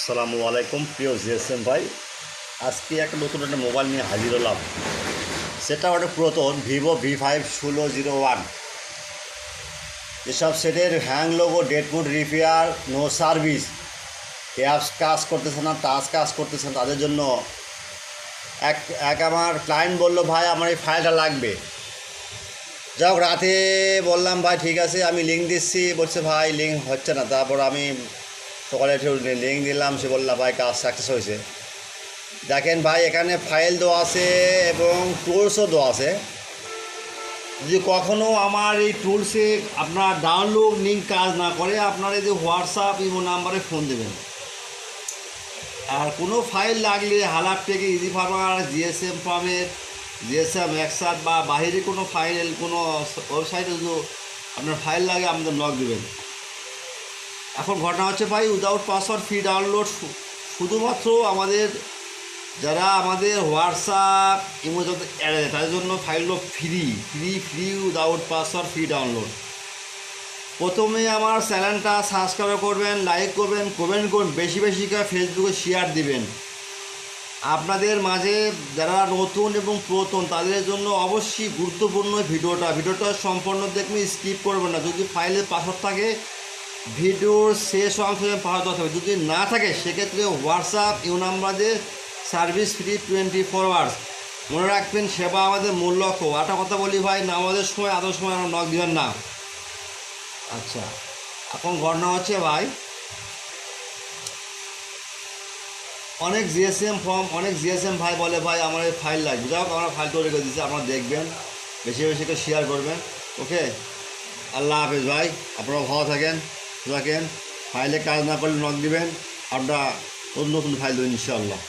আসসালামু আলাইকুম প্রিয় জিএসএম ভাই, আজকে একটা নতুন একটা মোবাইল নিয়ে হাজির হলাম। সেটা একটা পুরাতন ভিভো V5 1601। এসব সেটের hang logo, dead mode, repair, no service, apps কাজ করতেছে না, টাচ কাজ করতেছে না, তাদের জন্য এক আমার ক্লায়েন্ট বলল, ভাই আমার এই ফাইলটা লাগবে। যাই হোক, রাতে বললাম ভাই ঠিক আছে, আমি লিঙ্ক দিচ্ছি। বলছে ভাই লিঙ্ক হচ্ছে না। তারপর আমি সকালে লিঙ্ক দিলাম, সে বললাম ভাই কাজ সাকসেস হয়েছে। দেখেন ভাই, এখানে ফাইল দেওয়া আছে এবং টুলসও দেওয়া আছে। যদি কখনও আমার এই টুলসে আপনার ডাউনলোড লিঙ্ক কাজ না করে, আপনারা যে হোয়াটসঅ্যাপ ইমো নাম্বারে ফোন দেবেন। আর কোনো ফাইল লাগলে হালাপ থেকে ইজি ফার্মার, জিএসএম ফার্মের, জিএসএম একসাথ বা বাহিরে কোনো ফাইল, কোনো ওয়েবসাইটে যদি আপনার ফাইল লাগে আমাদের লগ দেবেন। এখন ঘটনা হচ্ছে ভাই, উইদাউট পাসওয়ার্ড ফ্রি ডাউনলোড শুধুমাত্র যারা আমাদের হোয়াটসঅ্যাপ ইমো যত অ্যাড আছে তাদের জন্য ফাইলগুলো free without password free download. প্রথমে আমার চ্যানেলটা সাবস্ক্রাইব করবেন, লাইক করবেন, কমেন্ট করবেন, বেশি বেশি করে ফেসবুকে শেয়ার দিবেন। আপনাদের মাঝে যারা নতুন এবং পুরাতন তাদের জন্য অবশ্যই গুরুত্বপূর্ণ ভিডিওটা সম্পূর্ণ দেখবেন, স্কিপ করবেন না। যদি ফাইলের পাসওয়ার্ড থাকে, ভিডিওর শেষ অংশে পাসওয়ার্ড থাকবে। যদি না থাকে সেক্ষেত্রে হোয়াটসঅ্যাপ ইউ নাম্বারে সার্ভিস ফ্রি 24 আওয়ার্স। মনে রাখবেন, সেবা আমাদের মূল লক্ষ্য। একটা কথা বলি ভাই, নামাজের সময় আদর সময় আমরা নক দিবেন না। আচ্ছা, এখন ঘটনা হচ্ছে ভাই, অনেক জিএসএম ভাই বলে ভাই আমার এই ফাইল লাগবে। যাই হোক, আমরা ফাইল তৈরি করে দিচ্ছি, আপনারা দেখবেন, বেশি বেশি করে শেয়ার করবেন। ওকে, আল্লাহ হাফেজ ভাই, আপনারা ভালো থাকেন, ফাইলে কাজ না করলে নক দিবেন, আপনারা নতুন ফাইল দেবেন ইনশাআল্লাহ।